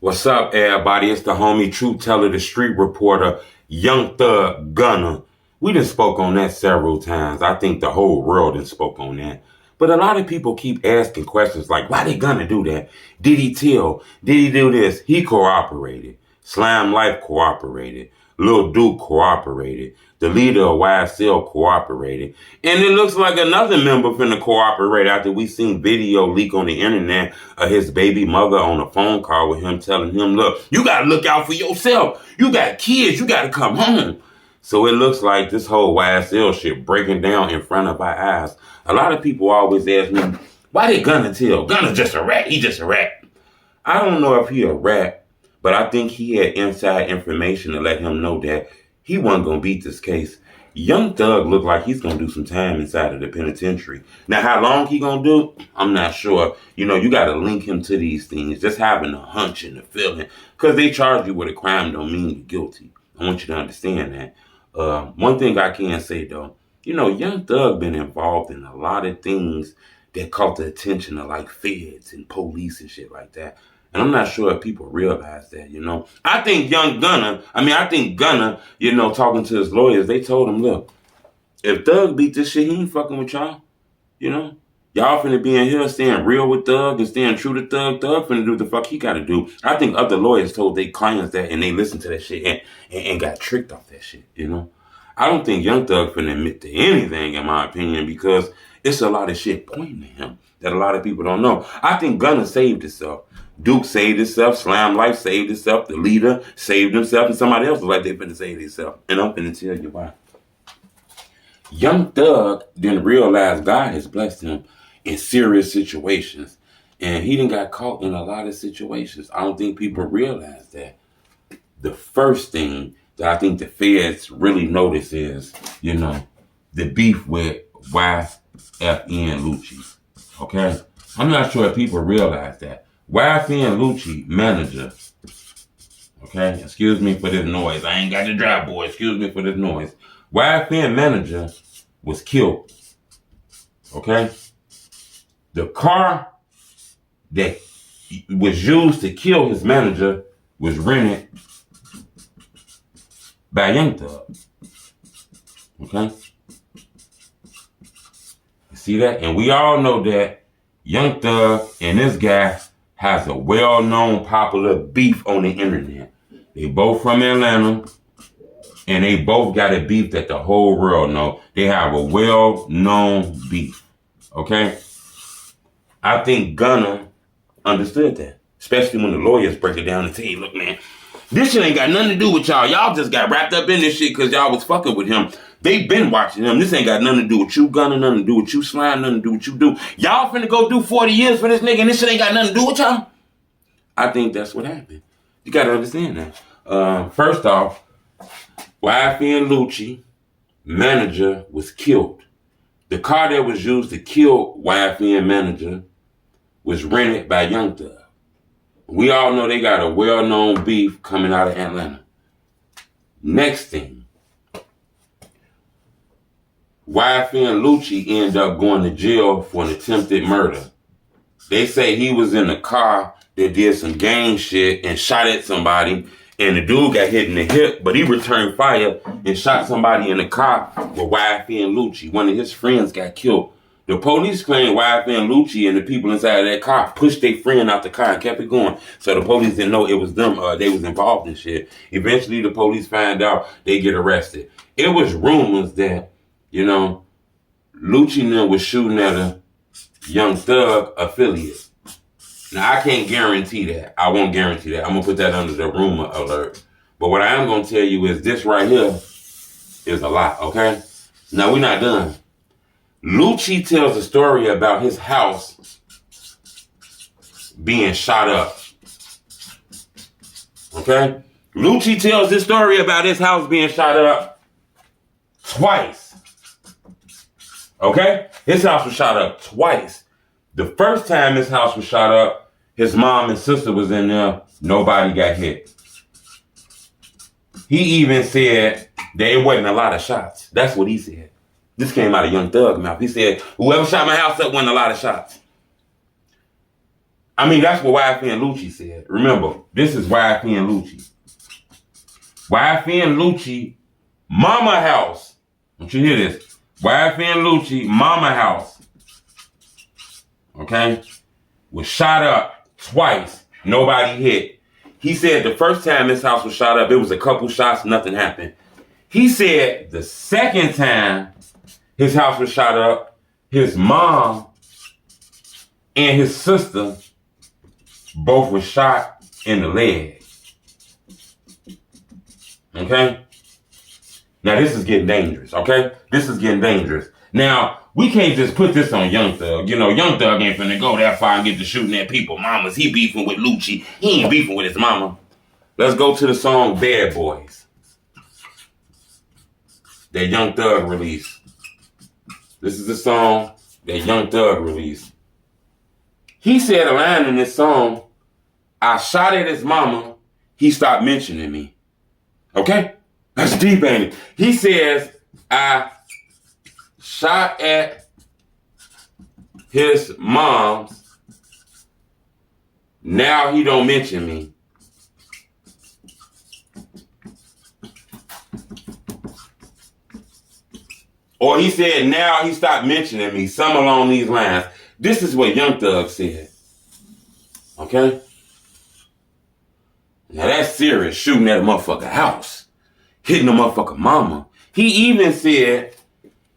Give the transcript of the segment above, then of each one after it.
What's up, everybody? It's the homie Truth Teller, the street reporter, Young Thug Gunner. We done spoke on that several times. I think the whole world done spoke on that. But a lot of people keep asking questions like, why they gonna do that? Did he tell? Did he do this? He cooperated. Slam Life cooperated. Lil Duke cooperated. The leader of YSL cooperated. And it looks like another member finna cooperate after we seen video leak on the internet of his baby mother on a phone call with him telling him, look, you gotta look out for yourself. You got kids. You gotta come home. So it looks like this whole YSL shit breaking down in front of our eyes. A lot of people always ask me, why they Gunna tell? Gunna's just a rat. He just a rat. I don't know if he a rat, but I think he had inside information to let him know that he wasn't going to beat this case. Young Thug looked like he's going to do some time inside of the penitentiary. Now, how long he going to do, I'm not sure. You know, you got to link him to these things. Just having a hunch and a feeling. Because they charge you with a crime don't mean you're guilty. I want you to understand that. One thing I can say, though, you know, Young Thug been involved in a lot of things that caught the attention of, like, feds and police and shit like that. And I'm not sure if people realize that, you know. I think Gunna, you know, talking to his lawyers, they told him, look, if Thug beat this shit, he ain't fucking with y'all, you know. Y'all finna be in here staying real with Thug and staying true to Thug. Thug finna do what the fuck he gotta do. I think other lawyers told their clients that and they listened to that shit and got tricked off that shit, you know. I don't think Young Thug finna admit to anything, in my opinion, because it's a lot of shit pointing at him that a lot of people don't know. I think Gunna saved himself. Duke saved himself. Slam Life saved himself. The leader saved himself. And somebody else was like they finna save themselves. And I'm finna tell you why. Young Thug didn't realize God has blessed him in serious situations. And he done got caught in a lot of situations. I don't think people realize that. The first thing that I think the feds really notice is, you know, the beef with YFN Lucci. Okay? I'm not sure if people realize that. YFN Lucci manager, okay, excuse me for this noise. I ain't got the dry boy. Excuse me for this noise. YFN manager was killed, okay? The car that was used to kill his manager was rented by Young Thug, okay? You see that? And we all know that Young Thug and this guy has a well-known popular beef on the internet. They both from Atlanta, and they both got a beef that the whole world know. They have a well-known beef, okay? I think Gunna understood that, especially when the lawyers break it down and tell you, look, man, this shit ain't got nothing to do with y'all. Y'all just got wrapped up in this shit because y'all was fucking with him. They been watching him. This ain't got nothing to do with you, Gunna, nothing to do with you, Slime, nothing to do with you do. Y'all finna go do 40 years for this nigga and this shit ain't got nothing to do with y'all. I think that's what happened. You gotta understand that. First off, YFN Lucci, manager, was killed. The car that was used to kill YFN manager was rented by Young Thug. We all know they got a well-known beef coming out of Atlanta. Next thing, YFN Lucci ended up going to jail for an attempted murder. They say he was in a car that did some gang shit and shot at somebody, and the dude got hit in the hip, but he returned fire and shot somebody in the car with YFN Lucci. One of his friends got killed. The police claim YFN Lucci and the people inside of that car pushed their friend out the car and kept it going. So the police didn't know it was them. They was involved in shit. Eventually, the police find out. They get arrested. It was rumors that, you know, Lucci was shooting at a Young Thug affiliate. Now, I can't guarantee that. I won't guarantee that. I'm going to put that under the rumor alert. But what I am going to tell you is this right here is a lot, okay? Now, we're not done. Lucci tells a story about his house being shot up. Okay? Lucci tells this story about his house being shot up twice. Okay? His house was shot up twice. The first time his house was shot up, his mom and sister was in there. Nobody got hit. He even said there wasn't a lot of shots. That's what he said. This came out of Young Thug's mouth. He said, whoever shot my house up wasn't a lot of shots. I mean, that's what YFN Lucci said. Remember, this is YFN Lucci. YFN Lucci, mama house. Don't you hear this? YFN Lucci, mama house. Okay? Was shot up twice. Nobody hit. He said the first time his house was shot up, it was a couple shots, nothing happened. He said the second time his house was shot up, his mom and his sister both were shot in the leg. Okay? Now this is getting dangerous, okay? This is getting dangerous. Now, we can't just put this on Young Thug. You know, Young Thug ain't finna go that far and get to shooting at people. Mamas, he beefing with Lucci. He ain't beefing with his mama. Let's go to the song Bad Boys that Young Thug released. This is the song that Young Thug released. He said a line in this song, I shot at his mama, he stopped mentioning me. Okay? That's deep, ain't it? He says, I shot at his mom's, now he don't mention me. Or he said, now he stopped mentioning me. Some along these lines. This is what Young Thug said. Okay? Now that's serious, shooting at a motherfucker house. Hitting a motherfucker mama. He even said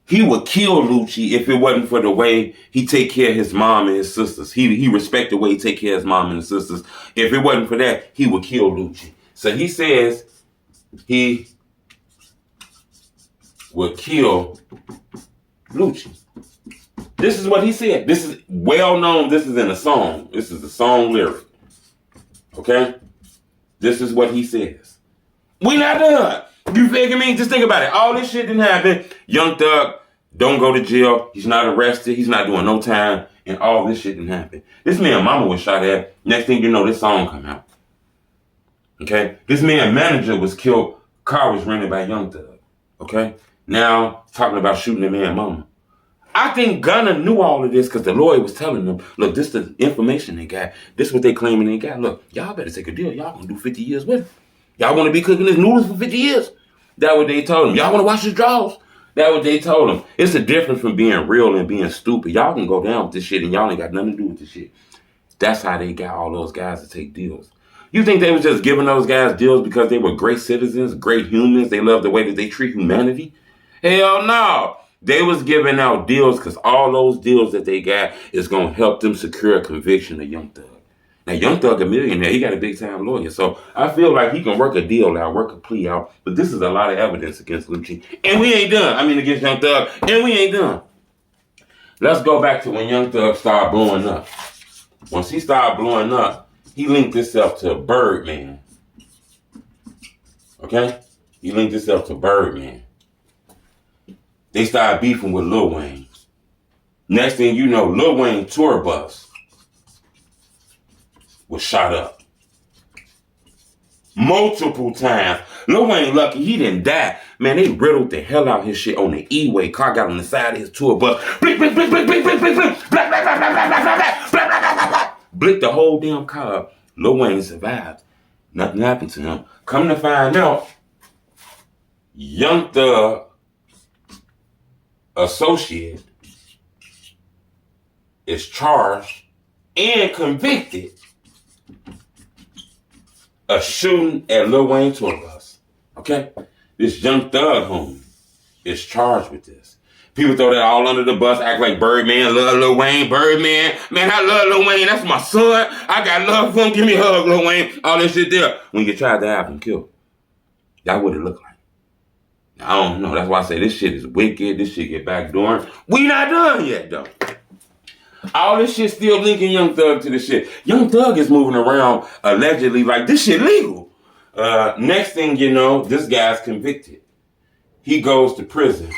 he would kill Lucci if it wasn't for the way he take care of his mom and his sisters. He respect the way he take care of his mom and his sisters. If it wasn't for that, he would kill Lucci. So he says he would kill Lucci. This is what he said. This is well known. This is in a song. This is the song lyric. Okay? This is what he says. We not done. You figure me? Just think about it. All this shit didn't happen. Young Thug don't go to jail. He's not arrested. He's not doing no time. And all this shit didn't happen. This man mama was shot at. Next thing you know, this song come out. Okay? This man manager was killed. Car was rented by Young Thug. Okay? Now, talking about shooting the man mama. I think Gunna knew all of this because the lawyer was telling them, look, this is the information they got. This is what they claiming they got. Look, y'all better take a deal. Y'all gonna do 50 years with it. Y'all want to be cooking this noodles for 50 years? That's what they told him. Y'all want to wash his drawers? That's what they told him. It's a difference from being real and being stupid. Y'all can go down with this shit and y'all ain't got nothing to do with this shit. That's how they got all those guys to take deals. You think they was just giving those guys deals because they were great citizens, great humans, they love the way that they treat humanity? Hell no. They was giving out deals because all those deals that they got is going to help them secure a conviction of Young Thug. Now, Young Thug a millionaire. He got a big-time lawyer. So I feel like he can work a deal out, work a plea out. But this is a lot of evidence against Lucci. And we ain't done. I mean, against Young Thug. And we ain't done. Let's go back to when Young Thug started blowing up. Once he started blowing up, he linked himself to Birdman. Okay? He linked himself to Birdman. They started beefing with Lil Wayne. Next thing you know, Lil Wayne tour bus was shot up. Multiple times. Lil Wayne lucky he didn't die. Man, they riddled the hell out his shit on the E-way. Car got on the side of his tour bus. Blick, blick, blick, blick, blick, blick, blick, blick, blah, blah, blah, blah, blah, blah, blah, blah, blah, blah, blah, blah. Blicked the whole damn car up. Lil Wayne survived. Nothing happened to him. Come to find out, Young Thug associate is charged and convicted of shooting at Lil Wayne tour bus. Okay? This Young Thug homie is charged with this. People throw that all under the bus, act like Birdman, love Lil Wayne, Birdman. Man, I love Lil Wayne. That's my son. I got love for him. Give me a hug, Lil Wayne. All this shit there. When you tried to have him killed, that's what it looked like. I don't know. That's why I say this shit is wicked. This shit get backdooring. We not done yet, though. All this shit still linking Young Thug to the shit. Young Thug is moving around allegedly like this shit legal. Next thing you know, this guy's convicted. He goes to prison.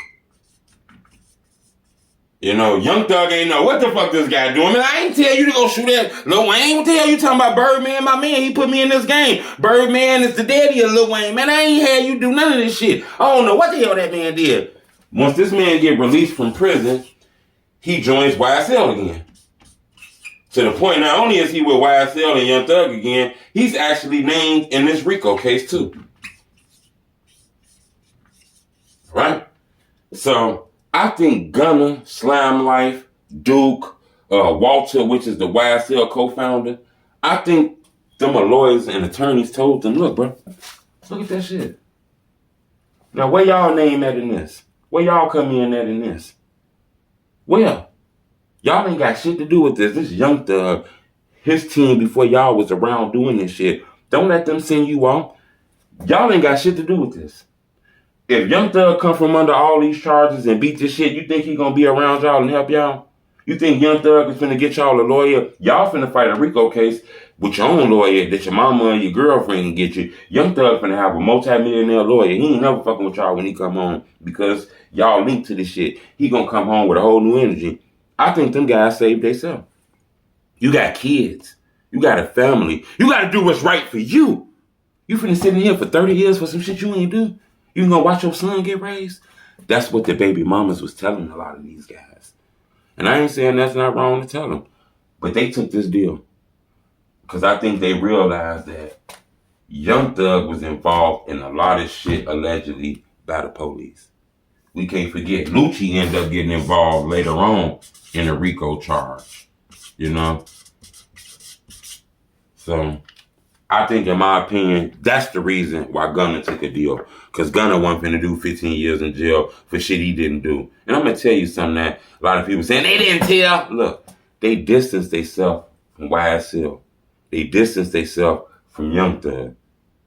You know, Young Thug ain't know what the fuck this guy doing. Man, I ain't tell you to go shoot at Lil Wayne. What the hell you talking about? Birdman, my man, he put me in this game. Birdman is the daddy of Lil Wayne. Man, I ain't had you do none of this shit. I don't know what the hell that man did. Once this man get released from prison, he joins YSL again. To the point, not only is he with YSL and Young Thug again, he's actually named in this RICO case too. Right? So I think Gunna, Slam Life, Duke, Walter, which is the YSL co-founder, I think them lawyers and attorneys told them, look, bro, look at that shit. Now, where y'all name at in this? Where y'all come in at in this? Well, y'all ain't got shit to do with this. This Young Thug, his team before y'all was around doing this shit. Don't let them send you off. Y'all ain't got shit to do with this. If Young Thug come from under all these charges and beat this shit, you think he gonna be around y'all and help y'all? You think Young Thug is finna get y'all a lawyer? Y'all finna fight a RICO case with your own lawyer that your mama or your girlfriend can get you. Young Thug finna have a multi-millionaire lawyer. He ain't never fucking with y'all when he come home because y'all linked to this shit. He gonna come home with a whole new energy. I think them guys saved themselves. You got kids. You got a family. You gotta do what's right for you. You finna sit in here for 30 years for some shit you ain't do? You gonna watch your son get raised? That's what the baby mamas was telling a lot of these guys. And I ain't saying that's not wrong to tell them. But they took this deal. Because I think they realized that Young Thug was involved in a lot of shit allegedly by the police. We can't forget, Lucci ended up getting involved later on in a RICO charge. You know? So I think, in my opinion, that's the reason why Gunna took a deal. Because Gunna wasn't finna do 15 years in jail for shit he didn't do. And I'm going to tell you something that a lot of people saying, they didn't tell. Look, they distanced themselves from YSL. They distanced themselves from Young Thug.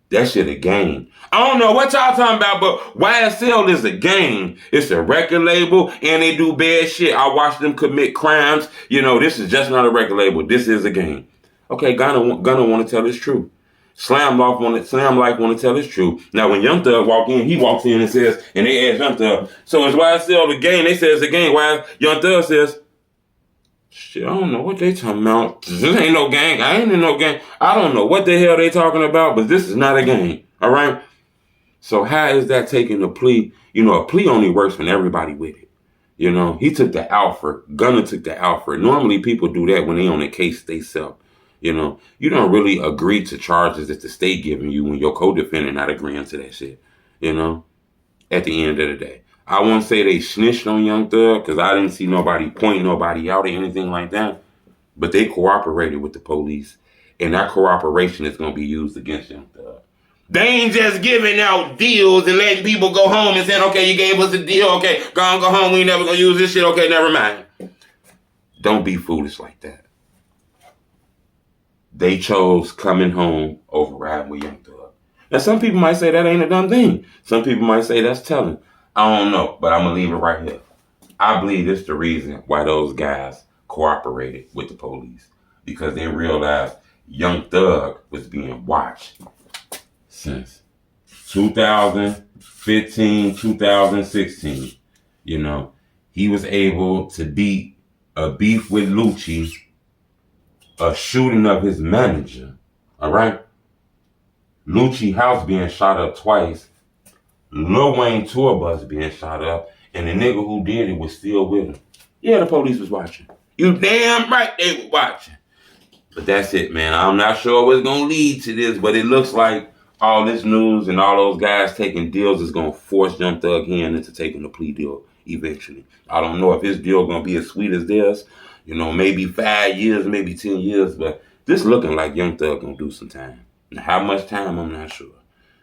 That shit a game. I don't know what y'all talking about, but YSL is a game. It's a record label, and they do bad shit. I watch them commit crimes. You know, this is just not a record label. This is a game. Okay, Gunna want to tell his truth. Slam Life want to tell his truth. Now, when Young Thug walk in, he walks in and says, and they ask Young Thug, so is YSL the game? They say it's a game. Why Young Thug says, shit, I don't know what they talking about. This ain't no gang. I ain't in no gang. I don't know what the hell they talking about, but this is not a game. All right? So how is that taking a plea? You know, a plea only works when everybody with it. You know, he took the Alfred. Gunna took the Alfred. Normally people do that when they on a case they sell. You know, you don't really agree to charges that the state giving you when your co-defendant not agreeing to that shit. You know, at the end of the day. I won't say they snitched on Young Thug because I didn't see nobody point nobody out or anything like that. But they cooperated with the police. And that cooperation is going to be used against Young Thug. They ain't just giving out deals and letting people go home and saying, okay, you gave us a deal. Okay, go home. We ain't never going to use this shit. Okay, never mind. Don't be foolish like that. They chose coming home over riding with Young Thug. Now, some people might say that ain't a dumb thing. Some people might say that's telling. I don't know, but I'm going to leave it right here. I believe this is the reason why those guys cooperated with the police. Because they realized Young Thug was being watched since 2015, 2016. You know, he was able to beat a beef with Lucci, a shooting of his manager, all right? Lucci house being shot up twice, Lil Wayne tour bus being shot up, and the nigga who did it was still with him. Yeah, the police was watching. You damn right they were watching. But that's it, man. I'm not sure what's going to lead to this, but it looks like all this news and all those guys taking deals is going to force Young Thug into taking a plea deal eventually. I don't know if his deal going to be as sweet as theirs. You know, maybe 5 years, maybe 10 years, but this looking like Young Thug gonna do some time. Now, how much time, I'm not sure.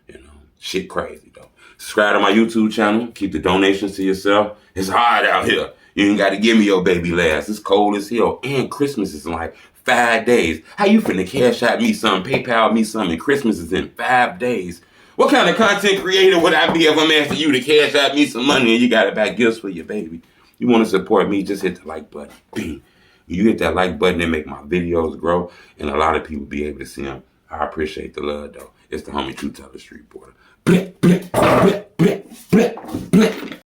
You know, shit crazy, though. Subscribe to my YouTube channel. Keep the donations to yourself. It's hard out here. You ain't got to give me your baby last. It's cold as hell. And Christmas is in like 5 days. How you finna cash out me something, PayPal me something, and Christmas is in 5 days? What kind of content creator would I be if I'm asking you to cash out me some money and you got to buy gifts for your baby? You want to support me, just hit the like button. Bing. You hit that like button and make my videos grow, and a lot of people be able to see them. I appreciate the love, though. It's the homie True Teller Street Reporter. Bleh, bleh, bleh, bleh, bleh, bleh.